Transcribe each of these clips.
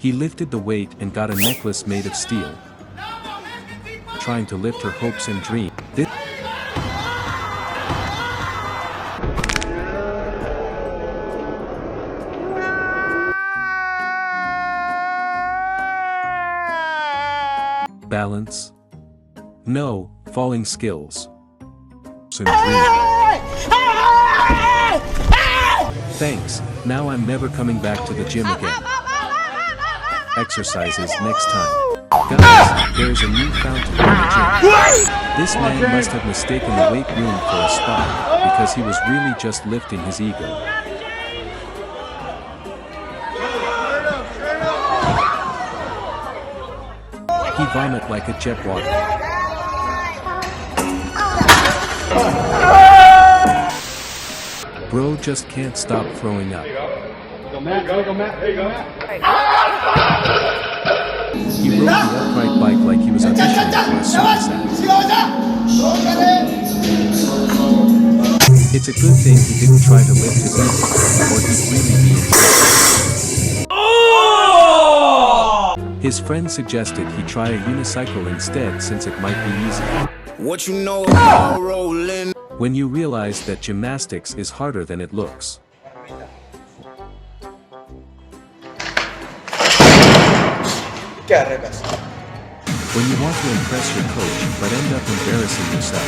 He lifted the weight and got a necklace made of steel. Trying to lift her hopes and dreams. Balance? No, falling skills. And thanks, now I'm never coming back to the gym again. Exercises next time. Guys, there's a new fountain in the gym. This man must have mistaken the weight room for a spa, because he was really just lifting his ego. He vomit like a jet water. Bro just can't stop throwing up. Go Matt, go Matt, there you go Matt. He rode the upright bike like he was auditioning for a circus act. It's a good thing he didn't try to lift his ego, or he'd really be in trouble. His friend suggested he try a unicycle instead since it might be easier. What you know about rolling? When you realize that gymnastics is harder than it looks. When you want to impress your coach but end up embarrassing yourself.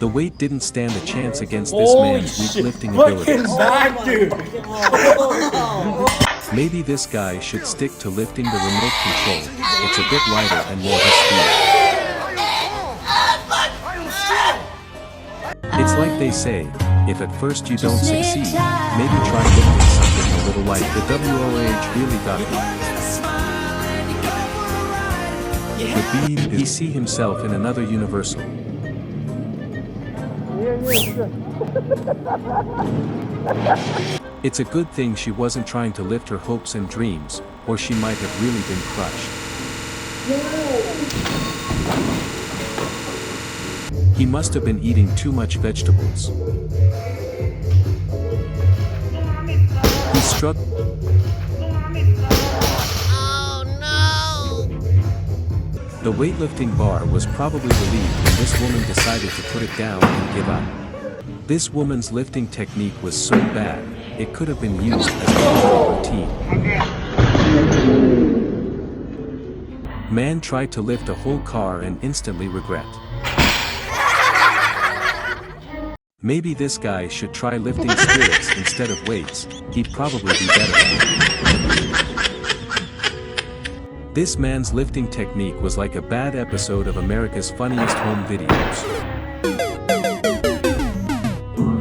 The weight didn't stand a chance against this man's weightlifting abilities. Maybe this guy should stick to lifting the remote control. It's a bit lighter and more his speed. It's like they say, if at first you don't succeed, maybe try lifting something a little light. The WOH really got me. The beam, he see himself in another universal. It's a good thing she wasn't trying to lift her hopes and dreams, or she might have really been crushed. He must have been eating too much vegetables. He struck. Oh no! The weightlifting bar was probably relieved when this woman decided to put it down and give up. This woman's lifting technique was so bad, it could have been used as a routine. Man tried to lift a whole car and instantly regret. Maybe this guy should try lifting spirits instead of weights, he'd probably be better. This man's lifting technique was like a bad episode of America's Funniest Home Videos.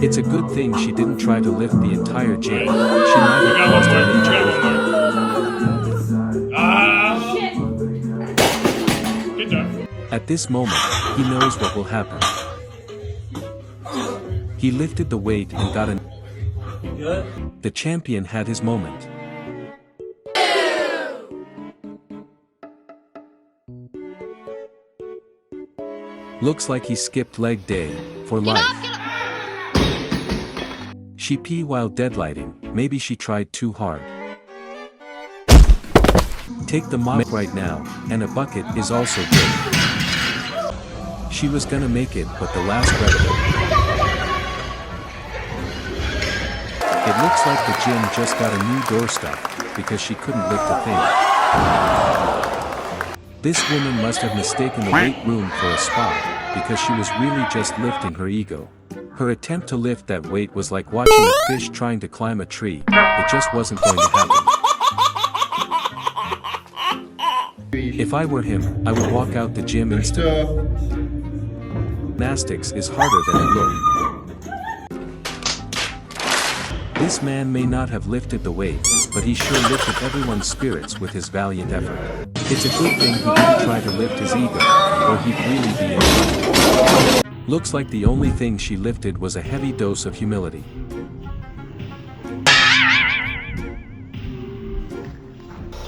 It's a good thing she didn't try to lift the entire gym. She might have caused a major lifting. At this moment, he knows what will happen. He lifted the weight and got an. The champion had his moment. Looks like he skipped leg day, for life. She pee while deadlighting, maybe she tried too hard. Take the mop right now, and a bucket is also good. She was gonna make it, but the last breath. It looks like the gym just got a new doorstop, because she couldn't lift a thing. This woman must have mistaken the weight room for a spa, because she was really just lifting her ego. Her attempt to lift that weight was like watching a fish trying to climb a tree. It just wasn't going to happen. If I were him, I would walk out the gym instantly. Gymnastics is harder than it looked. This man may not have lifted the weight, but he sure lifted everyone's spirits with his valiant effort. It's a good thing he didn't try to lift his ego, or he'd really be in trouble. Looks like the only thing she lifted was a heavy dose of humility.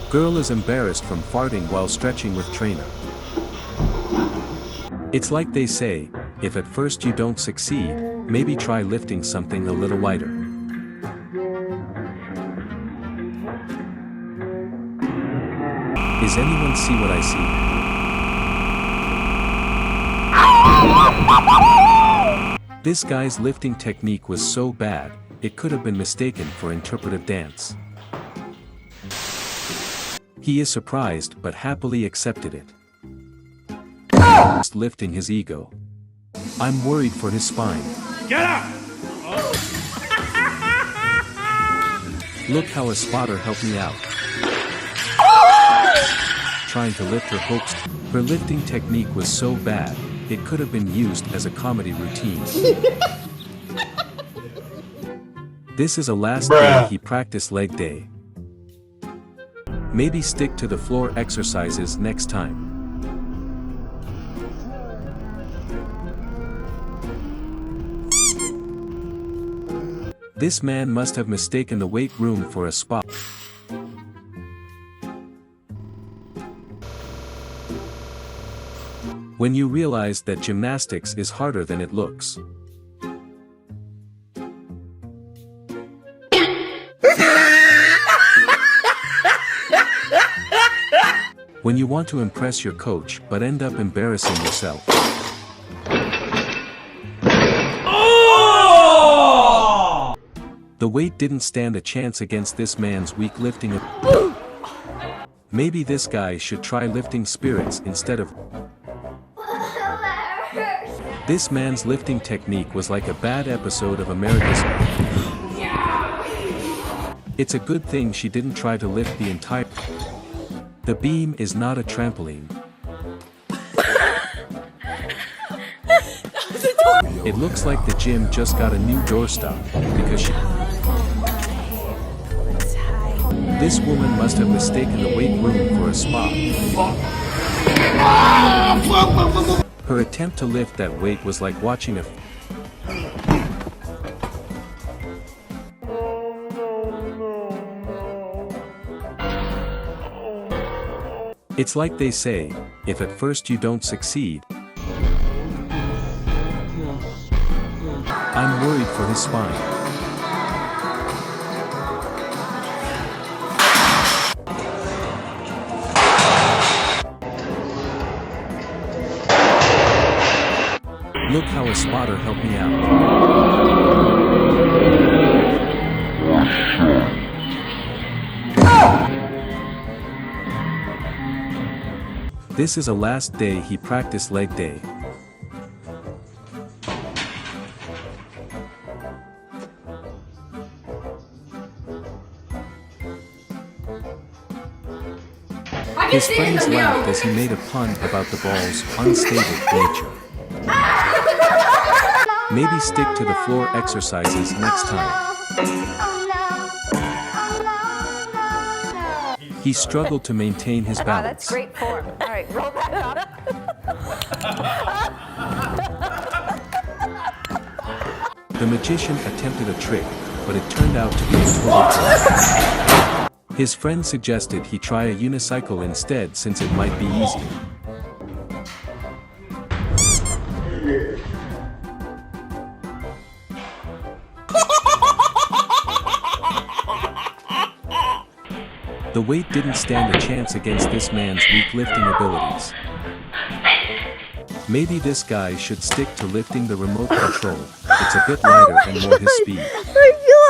Girl is embarrassed from farting while stretching with trainer. It's like they say, if at first you don't succeed, Maybe try lifting something a little lighter. Is anyone see what I see? This guy's lifting technique was so bad, it could have been mistaken for interpretive dance. He is surprised but happily accepted it. Just lifting his ego. I'm worried for his spine. Get up! Look how a spotter helped me out. Trying to lift her hopes. Her lifting technique was so bad, it could have been used as a comedy routine. This is a last day he practiced leg day. Maybe stick to the floor exercises next time. This man must have mistaken the weight room for a spa. When you realize that gymnastics is harder than it looks. When you want to impress your coach but end up embarrassing yourself. The weight didn't stand a chance against this man's weak lifting. Maybe this guy should try lifting spirits instead of. This man's lifting technique was like a bad episode of America's. It's a good thing she didn't try to lift the entire. The beam is not a trampoline. It looks like the gym just got a new doorstop, because she. This woman must have mistaken the weight room for a spa. Her attempt to lift that weight was like watching a. It's like they say, if at first you don't succeed. I'm worried for his spine. Look how a spotter helped me out. This is a last day he practiced leg day. His friends laughed as he made a pun about the ball's unstable nature. Maybe stick to the floor exercises next time. He struggled to maintain his balance. That's great form. All right, roll that out. The magician attempted a trick, but it turned out to be a total flop. His friend suggested he try a unicycle instead since it might be easier. The weight didn't stand a chance against this man's weak lifting abilities. Maybe this guy should stick to lifting the remote control. It's a bit lighter and more his speed. I feel